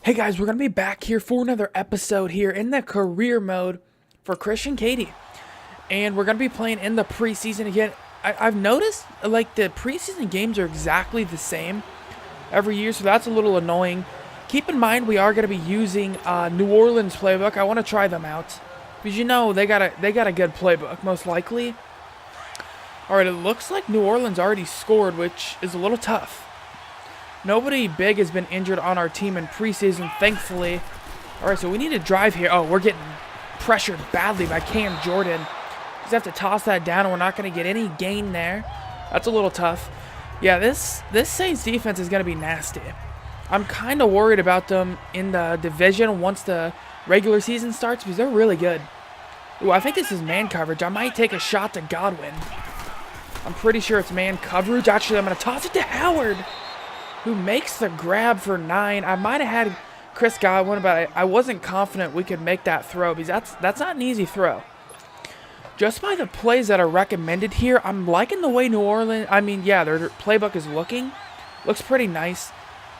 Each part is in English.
Hey guys, we're going to be back here for another episode here in the career mode for Christian Cady. And we're going to be playing in the preseason again. I've noticed like the preseason games are exactly the same every year, so that's a little annoying. Keep in mind we are going to be using New Orleans playbook. I want to try them out because you know they got a good playbook most likely. All right, it looks like New Orleans already scored, which is a little tough. Nobody big has been injured on our team in preseason, thankfully. All right, so we need to drive here. Oh, we're getting pressured badly by Cam Jordan. Just have to toss that down, and we're not going to get any gain there. That's a little tough. Yeah, this Saints defense is going to be nasty. I'm kind of worried about them in the division once the regular season starts because they're really good. Ooh, I think this is man coverage. I might take a shot to Godwin. I'm pretty sure it's man coverage. Actually, I'm going to toss it to Howard, who makes the grab for 9. I might have had Chris Godwin, but I wasn't confident we could make that throw because that's not an easy throw. Just by the plays that are recommended here, I'm liking the way New Orleans, their playbook is looking. Looks pretty nice.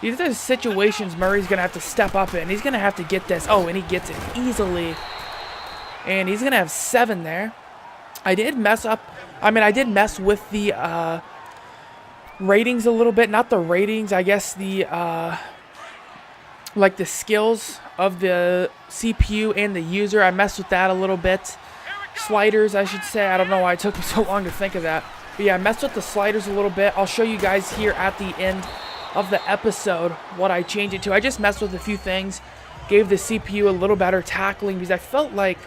These are the situations Murray's going to have to step up in. He's going to have to get this. Oh, and he gets it easily. And he's going to have 7 there. I did mess with the ratings a little bit. Not the ratings, I guess the like the skills of the CPU and the user. I messed with that a little bit. Sliders, I should say. I don't know why it took me so long to think of that. But yeah, I messed with the sliders a little bit. I'll show you guys here at the end of the episode what I changed it to. I just messed with a few things. Gave the CPU a little better tackling because I felt like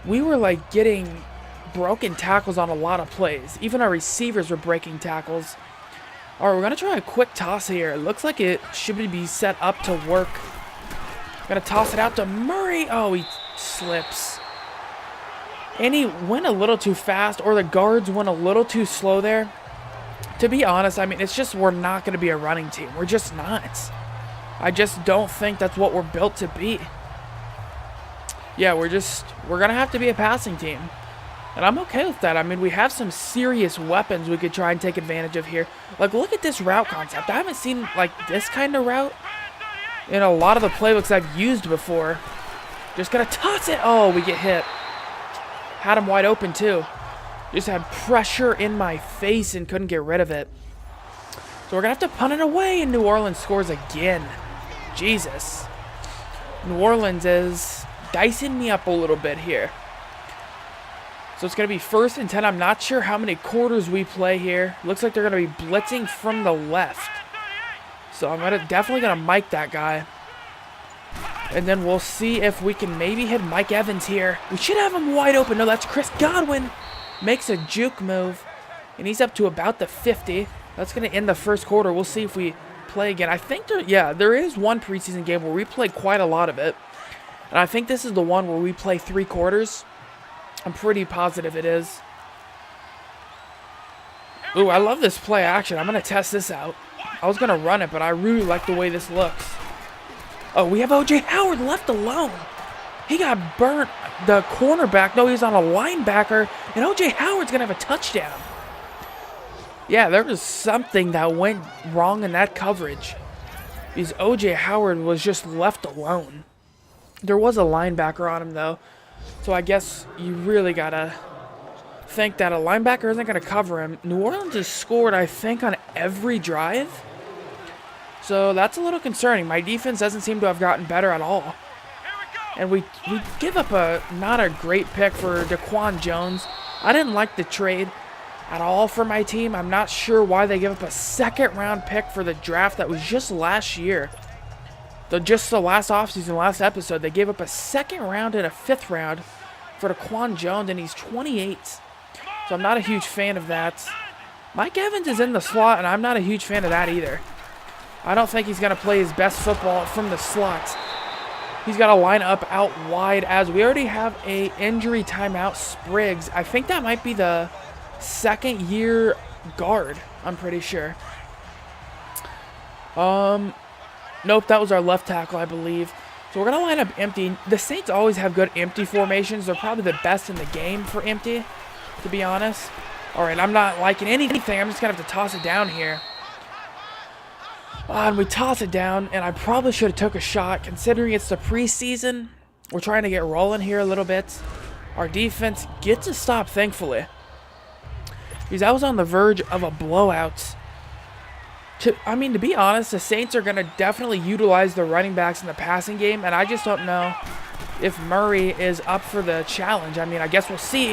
we were like getting broken tackles on a lot of plays. Even our receivers were breaking tackles. All right, we're going to try a quick toss here. It looks like it should be set up to work. Going to toss it out to Murray. Oh, he slips. And he went a little too fast, or the guards went a little too slow there. To be honest, it's just we're not going to be a running team. We're just not. I just don't think that's what we're built to be. Yeah, we're going to have to be a passing team. And I'm okay with that. We have some serious weapons we could try and take advantage of here. Like, look at this route concept. I haven't seen, like, this kind of route in a lot of the playbooks I've used before. Just gonna toss it. Oh, we get hit. Had him wide open, too. Just had pressure in my face and couldn't get rid of it. So we're gonna have to punt it away, and New Orleans scores again. Jesus. New Orleans is dicing me up a little bit here. So it's going to be 1st and 10. I'm not sure how many quarters we play here. Looks like they're going to be blitzing from the left. So I'm definitely going to mic that guy. And then we'll see if we can maybe hit Mike Evans here. We should have him wide open. No, that's Chris Godwin. Makes a juke move. And he's up to about the 50. That's going to end the first quarter. We'll see if we play again. I think there is one preseason game where we play quite a lot of it. And I think this is the one where we play 3 quarters. I'm pretty positive it is. Ooh, I love this play action. I'm going to test this out. I was going to run it, but I really like the way this looks. Oh, we have O.J. Howard left alone. He got burnt. The cornerback, no, he's on a linebacker, and O.J. Howard's going to have a touchdown. Yeah, there was something that went wrong in that coverage. Because O.J. Howard was just left alone. There was a linebacker on him, though. So I guess you really got to think that a linebacker isn't going to cover him. New Orleans has scored, I think, on every drive. So that's a little concerning. My defense doesn't seem to have gotten better at all. And we give up not a great pick for Daquan Jones. I didn't like the trade at all for my team. I'm not sure why they gave up a 2nd-round pick for the draft that was just last year. Just the last offseason, last episode, they gave up a 2nd round and a 5th round for Daquan Jones, and he's 28. So I'm not a huge fan of that. Mike Evans is in the slot, and I'm not a huge fan of that either. I don't think he's going to play his best football from the slot. He's got to line up out wide, as we already have a injury timeout, Spriggs. I think that might be the 2nd-year guard, I'm pretty sure. Nope, that was our left tackle, I believe. So we're going to line up empty. The Saints always have good empty formations. They're probably the best in the game for empty, to be honest. All right, I'm not liking anything. I'm just going to have to toss it down here. And we toss it down, and I probably should have took a shot. Considering it's the preseason, we're trying to get rolling here a little bit. Our defense gets a stop, thankfully, because I was on the verge of a blowout. To be honest, the Saints are going to definitely utilize the running backs in the passing game, and I just don't know if Murray is up for the challenge. I guess we'll see.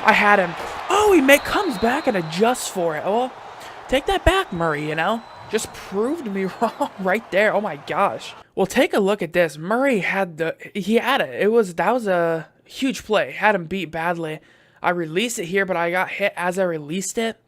I had him. Oh, he comes back and adjusts for it. Well, take that back, Murray, you know? Just proved me wrong right there. Oh my gosh. Well, take a look at this. Murray had it. That was a huge play. Had him beat badly. I released it here, but I got hit as I released it.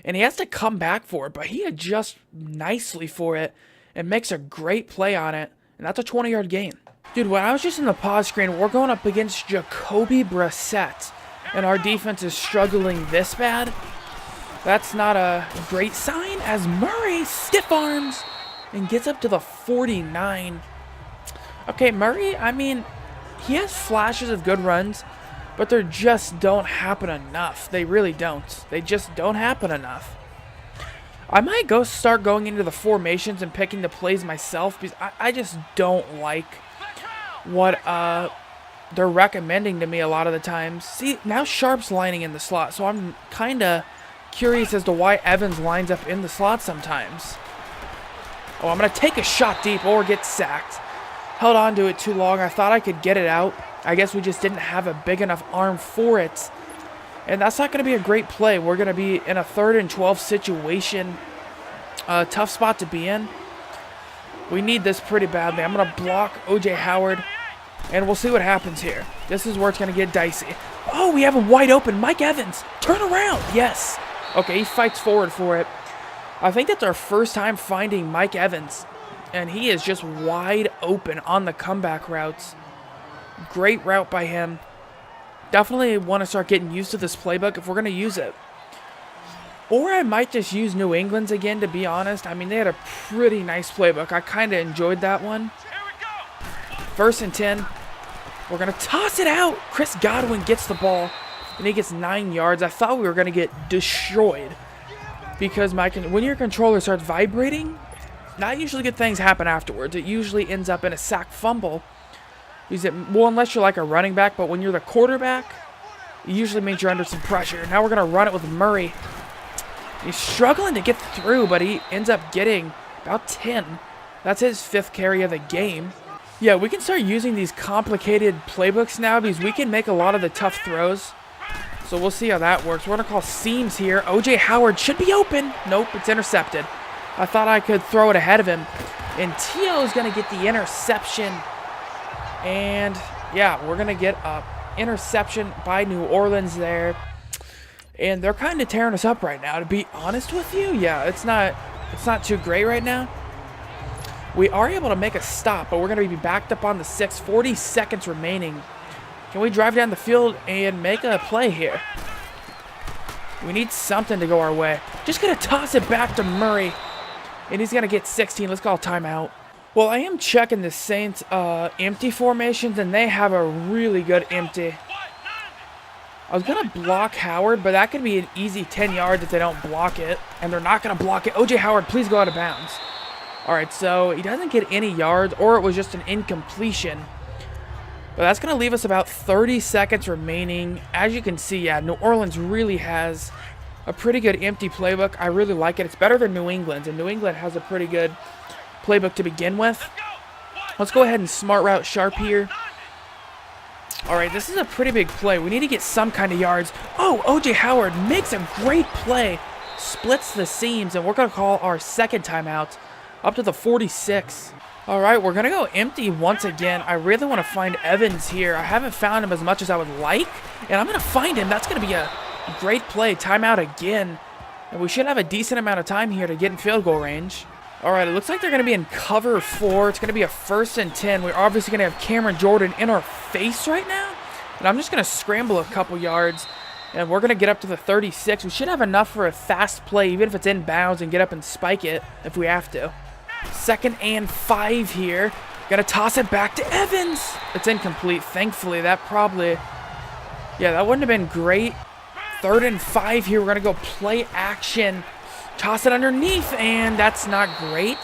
And he has to come back for it, but he adjusts nicely for it and makes a great play on it. And that's a 20-yard gain. Dude, when I was just in the pause screen, we're going up against Jacoby Brissett. And our defense is struggling this bad. That's not a great sign, as Murray stiff arms and gets up to the 49. Okay, Murray, he has flashes of good runs, but they just don't happen enough. They really don't. They just don't happen enough. I might start going into the formations and picking the plays myself, because I just don't like what they're recommending to me a lot of the times. See, now Sharp's lining in the slot, so I'm kind of curious as to why Evans lines up in the slot sometimes. Oh, I'm going to take a shot deep or get sacked. Held on to it too long. I thought I could get it out. I guess we just didn't have a big enough arm for it. And that's not going to be a great play. We're going to be in a 3rd and 12 situation. Tough spot to be in. We need this pretty badly. I'm going to block O.J. Howard, and we'll see what happens here. This is where it's going to get dicey. Oh, we have him wide open. Mike Evans, turn around. Yes. Okay, he fights forward for it. I think that's our first time finding Mike Evans, and he is just wide open on the comeback routes. Great route by him. Definitely want to start getting used to this playbook if we're going to use it. Or I might just use New England's again, to be honest. They had a pretty nice playbook. I kind of enjoyed that one. 1st and 10. We're going to toss it out. Chris Godwin gets the ball, and he gets 9 yards. I thought we were going to get destroyed, because when your controller starts vibrating, not usually good things happen afterwards. It usually ends up in a sack fumble. Unless you're like a running back, but when you're the quarterback, it usually means you're under some pressure. Now we're going to run it with Murray. He's struggling to get through, but he ends up getting about 10. That's his 5th carry of the game. Yeah, we can start using these complicated playbooks now, because we can make a lot of the tough throws. So we'll see how that works. We're going to call seams here. O.J. Howard should be open. Nope, it's intercepted. I thought I could throw it ahead of him. And T.O. is going to get the interception. And, yeah, we're going to get an interception by New Orleans there. And they're kind of tearing us up right now, to be honest with you. Yeah, it's not too great right now. We are able to make a stop, but we're going to be backed up on the 6. 40 seconds remaining. Can we drive down the field and make a play here? We need something to go our way. Just going to toss it back to Murray. And he's going to get 16. Let's call timeout. Well, I am checking the Saints empty formations, and they have a really good empty. I was going to block Howard, but that could be an easy 10 yards if they don't block it. And they're not going to block it. O.J. Howard, please go out of bounds. All right, so he doesn't get any yards, or it was just an incompletion. But that's going to leave us about 30 seconds remaining. As you can see, yeah, New Orleans really has a pretty good empty playbook. I really like it. It's better than New England's, and New England has a pretty good playbook to begin with. Let's go ahead and smart route Sharp here. All right, this is a pretty big play. We need to get some kind of yards. Oh, O.J. Howard makes a great play. Splits the seams, and we're going to call our 2nd timeout up to the 46. All right, we're going to go empty once again. I really want to find Evans here. I haven't found him as much as I would like, and I'm going to find him. That's going to be a great play. Timeout again. And we should have a decent amount of time here to get in field goal range. All right, it looks like they're going to be in cover 4. It's going to be a 1st and 10. We're obviously going to have Cameron Jordan in our face right now. And I'm just going to scramble a couple yards, and we're going to get up to the 36. We should have enough for a fast play, even if it's in bounds, and get up and spike it if we have to. 2nd and 5 here. Gonna toss it back to Evans. It's incomplete. Thankfully, that probably... Yeah, that wouldn't have been great. 3rd and 5 here. We're gonna go play action. Toss it underneath, and that's not great.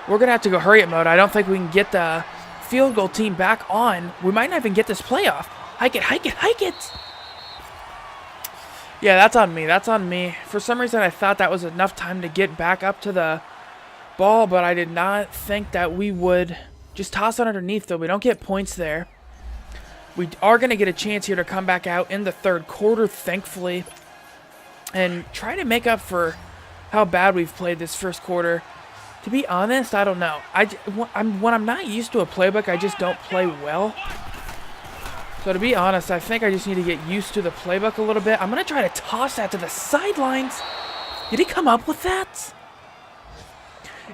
We're going to have to go hurry up mode. I don't think we can get the field goal team back on. We might not even get this playoff. Hike it, hike it, hike it. Yeah, that's on me. That's on me. For some reason, I thought that was enough time to get back up to the ball, but I did not think that we would just toss it underneath, though. We don't get points there. We are going to get a chance here to come back out in the third quarter, thankfully, and try to make up for how bad we've played this first quarter. To be honest, I don't know. When I'm not used to a playbook, I just don't play well. So to be honest, I think I just need to get used to the playbook a little bit. I'm going to try to toss that to the sidelines. Did he come up with that?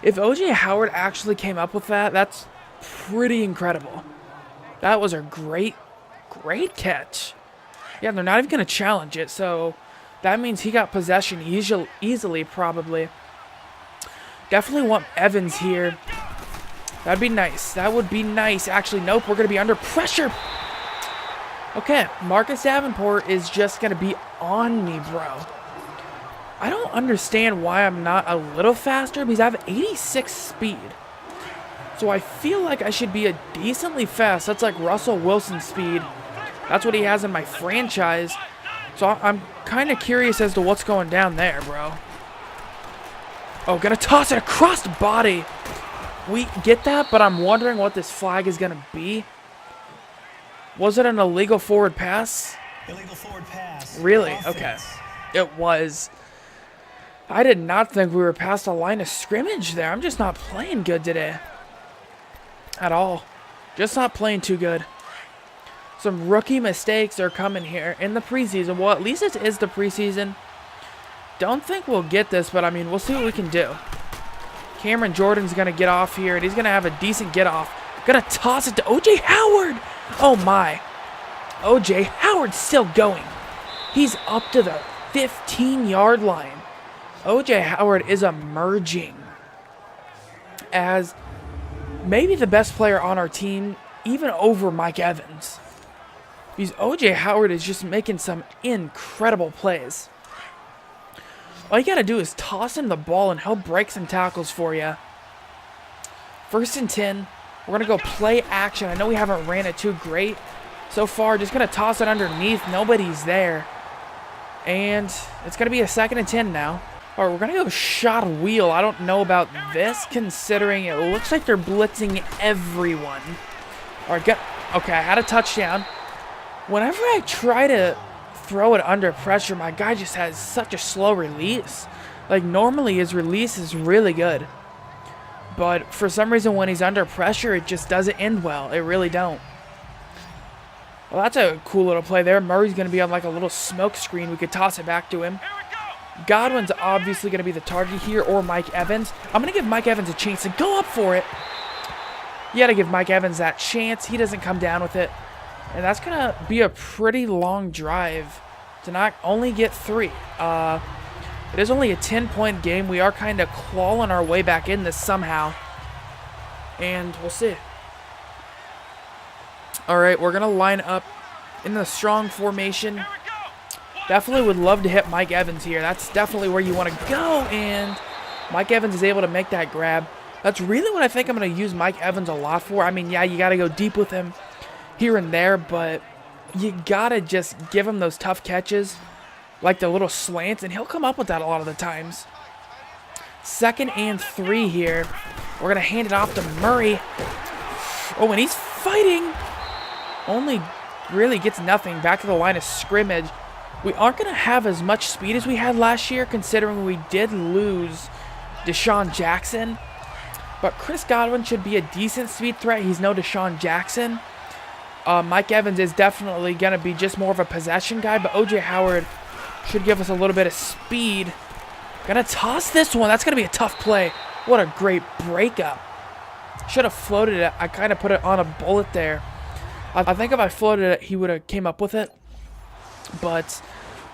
If O.J. Howard actually came up with that, that's pretty incredible. That was a great catch. Yeah, they're not even going to challenge it, so that means he got possession easily, probably. Definitely want Evans here. That'd be nice. That would be nice. Actually, nope, we're going to be under pressure. Okay, Marcus Davenport is just going to be on me, bro. I don't understand why I'm not a little faster, because I have 86 speed. So I feel like I should be a decently fast. That's like Russell Wilson's speed. That's what he has in my franchise. So I'm kind of curious as to what's going down there, bro. Oh, gonna toss it across the body. We get that, but I'm wondering what this flag is gonna be. Was it an illegal forward pass? Illegal forward pass. Really? Offense. Okay. It was. I did not think we were past the line of scrimmage there. I'm just not playing good today. At all. Just not playing too good. Some rookie mistakes are coming here in the preseason. Well, at least it is the preseason. Don't think we'll get this, but I mean, we'll see what we can do. Cameron Jordan's going to get off here, and he's going to have a decent get off. Going to toss it to O.J. Howard. Oh, my. O.J. Howard's still going. He's up to the 15-yard line. O.J. Howard is emerging as maybe the best player on our team, even over Mike Evans. Because O.J. Howard is just making some incredible plays. All you got to do is toss him the ball, and he'll break some tackles for you. 1st and 10. We're going to go play action. I know we haven't ran it too great so far. Just going to toss it underneath. Nobody's there. And it's going to be a 2nd and 10 now. All right, we're going to go shot wheel. I don't know about this, considering it looks like they're blitzing everyone. All right, okay, I had a touchdown. Whenever I try to throw it under pressure, my guy just has such a slow release. Like, normally his release is really good. But for some reason, when he's under pressure, it just doesn't end well. It really don't. Well, that's a cool little play there. Murray's going to be on like a little smoke screen. We could toss it back to him. Godwin's obviously going to be the target here, or Mike Evans. I'm going to give Mike Evans a chance to go up for it. You got to give Mike Evans that chance. He doesn't come down with it. And that's going to be a pretty long drive to not only get 3. It is only a 10-point game. We are kind of clawing our way back in this somehow. And we'll see. All right, we're going to line up in the strong formation. Definitely would love to hit Mike Evans here. That's definitely where you want to go. And Mike Evans is able to make that grab. That's really what I think I'm going to use Mike Evans a lot for. I mean, yeah, you got to go deep with him here and there, but you got to just give him those tough catches, like the little slants, and he'll come up with that a lot of the times. 2nd and 3 here. We're going to hand it off to Murray. Oh, and he's fighting. Only really gets nothing. Back to the line of scrimmage. We aren't going to have as much speed as we had last year, considering we did lose Deshaun Jackson. But Chris Godwin should be a decent speed threat. He's no Deshaun Jackson. Mike Evans is definitely going to be just more of a possession guy, but O.J. Howard should give us a little bit of speed. Going to toss this one. That's going to be a tough play. What a great breakup. Should have floated it. I kind of put it on a bullet there. I think if I floated it, he would have came up with it. But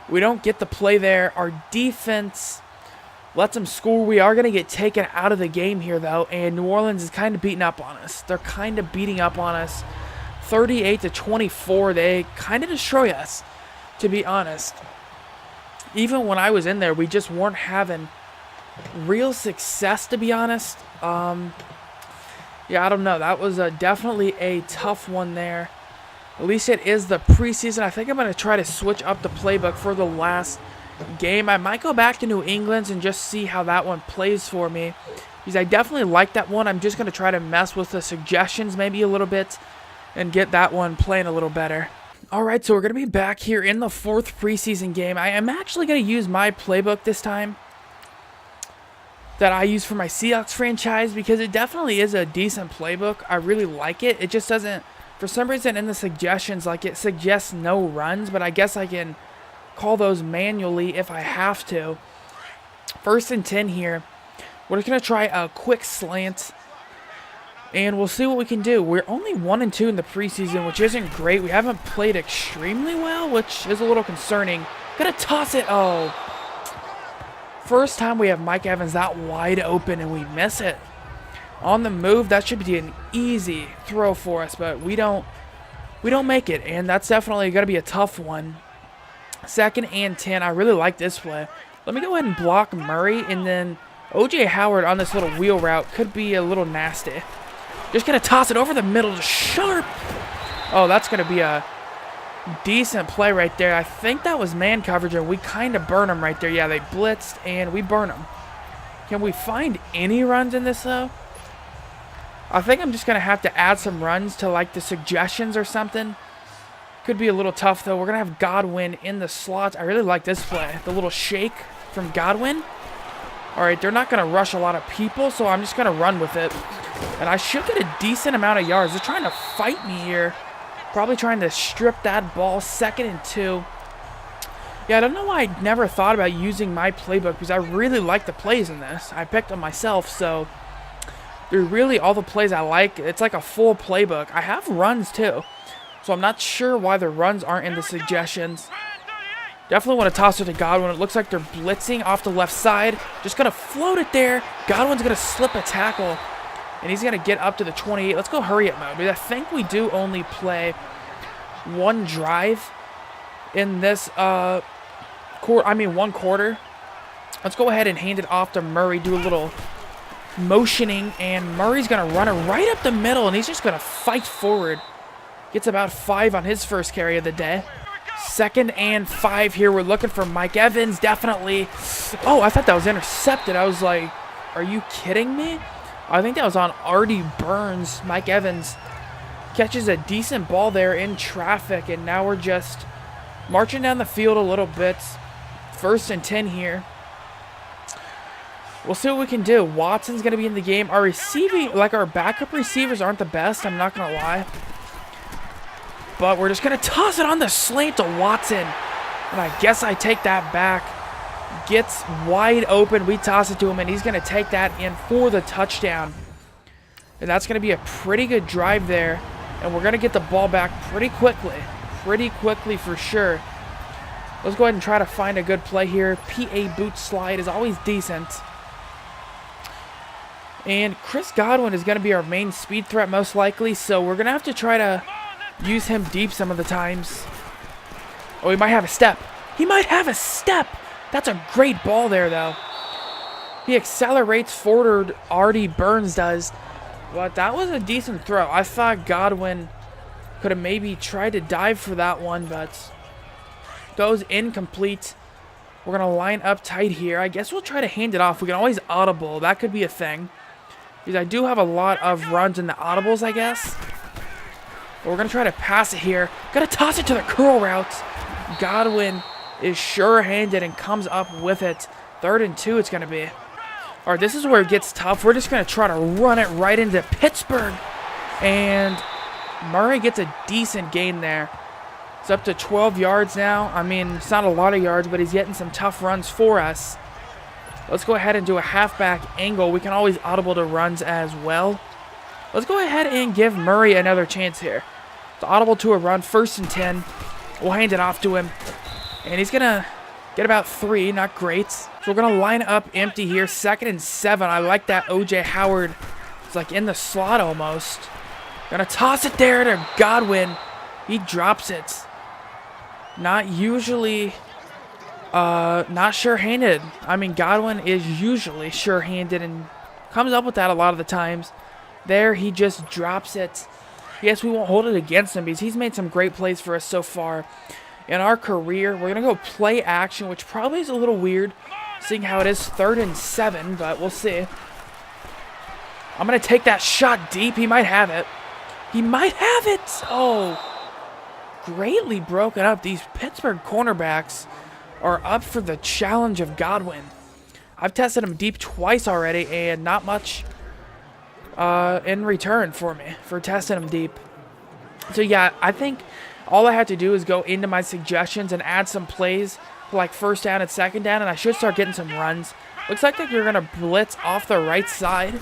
we don't get the play there. Our defense lets them score. We are going to get taken out of the game here, though, and New Orleans is kind of beating up on us. They're kind of beating up on us. 38-24. They kind of destroy us, to be honest. Even when I was in there, we just weren't having real success, to be honest. Yeah, I don't know. That was definitely a tough one there. At least it is the preseason. I think I'm going to try to switch up the playbook for the last game. I might go back to New England and just see how that one plays for me, because I definitely like that one. I'm just going to try to mess with the suggestions maybe a little bit and get that one playing a little better. Alright, so we're going to be back here in the 4th preseason game. I am actually going to use my playbook this time that I use for my Seahawks franchise, because it definitely is a decent playbook. I really like it. It just doesn't, for some reason in the suggestions, like it suggests no runs, but I guess I can call those manually if I have to. 1st and 10 here. We're just going to try a quick slant, and we'll see what we can do. We're only 1-2 in the preseason, which isn't great. We haven't played extremely well, which is a little concerning. Gonna toss it. Oh. First time we have Mike Evans that wide open and we miss it. On the move, that should be an easy throw for us, but we don't make it, and that's definitely going to be a tough one. 2nd and 10. I really like this play. Let me go ahead and block Murray, and then O.J. Howard on this little wheel route could be a little nasty. Just going to toss it over the middle to Sharp. Oh, that's going to be a decent play right there. I think that was man coverage, and we kind of burn them right there. Yeah, they blitzed, and we burn them. Can we find any runs in this, though? I think I'm just going to have to add some runs to, like, the suggestions or something. Could be a little tough, though. We're going to have Godwin in the slots. I really like this play. The little shake from Godwin. All right, they're not going to rush a lot of people, so I'm just going to run with it. And I should get a decent amount of yards. They're trying to fight me here. Probably trying to strip that ball. 2nd and 2. Yeah, I don't know why I never thought about using my playbook, because I really like the plays in this. I picked them myself, so they're really all the plays I like. It's like a full playbook. I have runs, too, so I'm not sure why the runs aren't in the suggestions. Definitely want to toss it to Godwin. It looks like they're blitzing off the left side. Just going to float it there. Godwin's going to slip a tackle, and he's going to get up to the 28. Let's go hurry up mode. I think we do only play one drive in this one quarter. Let's go ahead and hand it off to Murray. Do a little motioning, and Murray's going to run it right up the middle, and he's just going to fight forward. Gets about 5 on his first carry of the day. 2nd and 5 here. We're looking for Mike Evans, definitely. Oh, I thought that was intercepted. I was like, are you kidding me? I think that was on Artie Burns. Mike Evans catches a decent ball there in traffic, and now we're just marching down the field a little bit. 1st and 10 here. We'll see what we can do. Watson's going to be in the game. Our receiving, like our backup receivers aren't the best, I'm not going to lie. But we're just going to toss it on the slant to Watson. And I guess I take that back. Gets wide open. We toss it to him, and he's going to take that in for the touchdown. And that's going to be a pretty good drive there. And we're going to get the ball back pretty quickly. Pretty quickly for sure. Let's go ahead and try to find a good play here. PA boot slide is always decent. And Chris Godwin is going to be our main speed threat most likely. So we're going to have to try to use him deep some of the times. Oh, he might have a step. He might have a step. That's a great ball there, though. He accelerates forward. Artie Burns does. But that was a decent throw. I thought Godwin could have maybe tried to dive for that one, but goes incomplete. We're going to line up tight here. I guess we'll try to hand it off. We can always audible. That could be a thing. Because I do have a lot of runs in the audibles, I guess. But we're going to try to pass it here. Got to toss it to the curl route. Godwin is sure-handed and comes up with it. 3rd and 2 it's going to be. All right, this is where it gets tough. We're just going to try to run it right into Pittsburgh. And Murray gets a decent gain there. It's up to 12 yards now. I mean, it's not a lot of yards, but he's getting some tough runs for us. Let's go ahead and do a halfback angle. We can always audible to runs as well. Let's go ahead and give Murray another chance here. It's audible to a run, 1st and 10. We'll hand it off to him. And he's going to get about 3, not great. So we're going to line up empty here, 2nd and 7. I like that O.J. Howard. It's like in the slot almost. Going to toss it there to Godwin. He drops it. Not usually Not sure-handed. I mean, Godwin is usually sure-handed and comes up with that a lot of the times. There, he just drops it. Yes, we won't hold it against him because he's made some great plays for us so far in our career. We're going to go play action, which probably is a little weird, seeing how it is 3rd and 7, but we'll see. I'm going to take that shot deep. He might have it. He might have it. Oh, greatly broken up. These Pittsburgh cornerbacks are up for the challenge of Godwin. I've tested him deep twice already, and not much in return for me for testing him deep. So yeah, I think all I have to do is go into my suggestions and add some plays for like 1st down and 2nd down, and I should start getting some runs. Looks like you're going to blitz off the right side.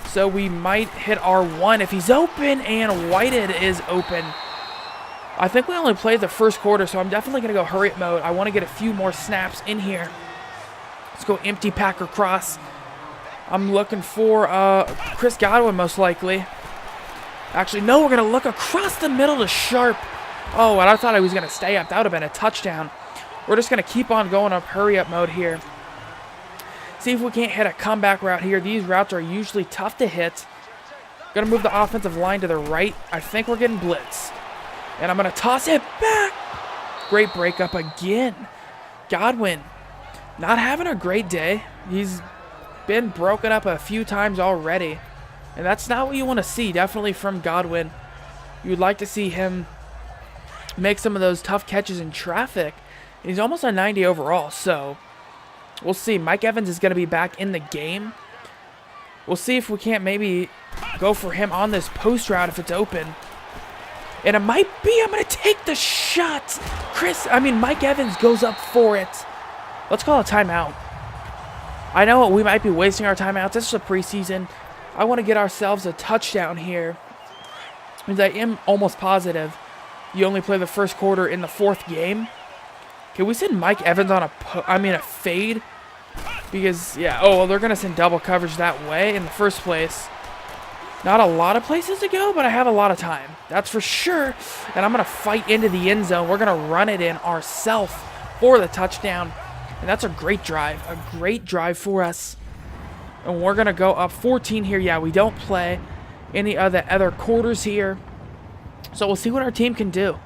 So we might hit R1 if he's open, and Whited is open. I think we only played the 1st quarter, so I'm definitely going to go hurry up mode. I want to get a few more snaps in here. Let's go empty Packer cross. I'm looking for Chris Godwin most likely. Actually, no, we're going to look across the middle to Sharp. Oh, and I thought I was going to stay up. That would have been a touchdown. We're just going to keep on going up hurry up mode here. See if we can't hit a comeback route here. These routes are usually tough to hit. Going to move the offensive line to the right. I think we're getting blitz. And I'm going to toss it back. Great breakup again. Godwin not having a great day. He's been broken up a few times already. And that's not what you want to see, definitely from Godwin. You would like to see him make some of those tough catches in traffic. He's almost a 90 overall, so we'll see. Mike Evans is going to be back in the game. We'll see if we can't maybe go for him on this post route if it's open. And it might be. I'm going to take the shot. Mike Evans goes up for it. Let's call a timeout. I know we might be wasting our timeouts. This is a preseason. I want to get ourselves a touchdown here. Because I am almost positive you only play the 1st quarter in the 4th game. Can we send Mike Evans on a fade? Because, yeah, they're going to send double coverage that way in the first place. Not a lot of places to go, but I have a lot of time. That's for sure. And I'm going to fight into the end zone. We're going to run it in ourselves for the touchdown. And that's a great drive. A great drive for us. And we're going to go up 14 here. Yeah, we don't play any of the other quarters here. So we'll see what our team can do.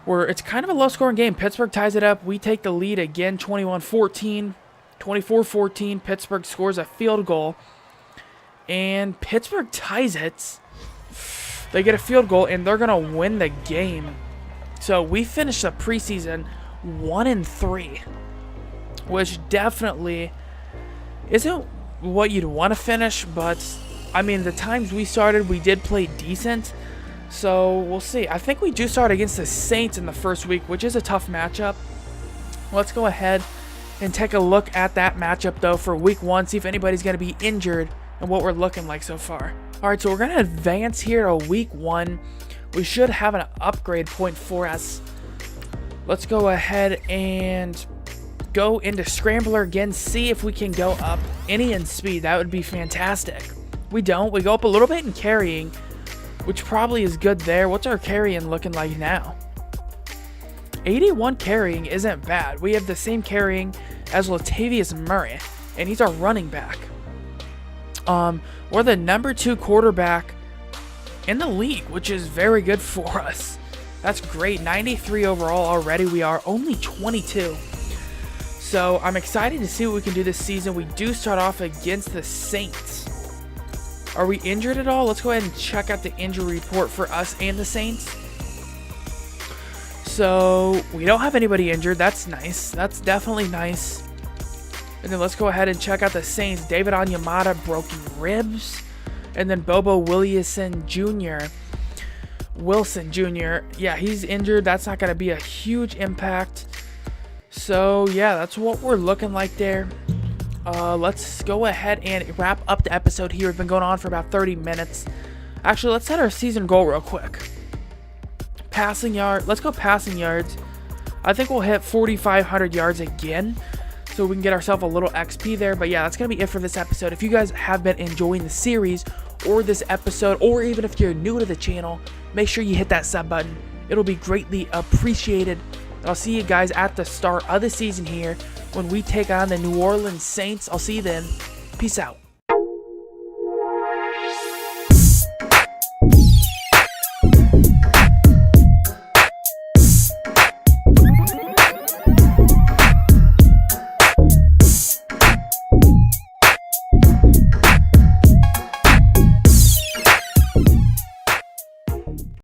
It's kind of a low-scoring game. Pittsburgh ties it up. We take the lead again, 21-14. 24-14. Pittsburgh scores a field goal. And Pittsburgh ties it. They get a field goal, and they're going to win the game. So we finished the preseason 1-3, which definitely isn't what you'd want to finish, but I mean, the times we started, we did play decent. So we'll see. I think we do start against the Saints in the 1st week, which is a tough matchup. Let's go ahead and take a look at that matchup, though, for week 1, see if anybody's going to be injured and what we're looking like so far. All right, so we're going to advance here to week 1. We should have an upgrade point for us. Let's go ahead and go into Scrambler again, see if we can go up any in speed. That would be fantastic. We don't. We go up a little bit in carrying, which probably is good there. What's our carrying looking like now? 81 carrying isn't bad. We have the same carrying as Latavius Murray, and he's our running back. We're the number 2 quarterback in the league, which is very good for us. That's great. 93 overall already. We are only 22. So I'm excited to see what we can do this season. We do start off against the Saints. Are we injured at all? Let's go ahead and check out the injury report for us and the Saints. So we don't have anybody injured. That's nice. That's definitely nice. And then let's go ahead and check out the Saints. David Onyemata, broken ribs. And then Bobo Wilson Jr. Yeah, he's injured. That's not going to be a huge impact. So, yeah, that's what we're looking like there. Let's go ahead and wrap up the episode here. We've been going on for about 30 minutes. Actually, let's set our season goal real quick. Passing yard. Let's go passing yards. I think we'll hit 4,500 yards again, so we can get ourselves a little XP there. But yeah, that's going to be it for this episode. If you guys have been enjoying the series or this episode, or even if you're new to the channel, make sure you hit that sub button. It'll be greatly appreciated. And I'll see you guys at the start of the season here when we take on the New Orleans Saints. I'll see you then. Peace out.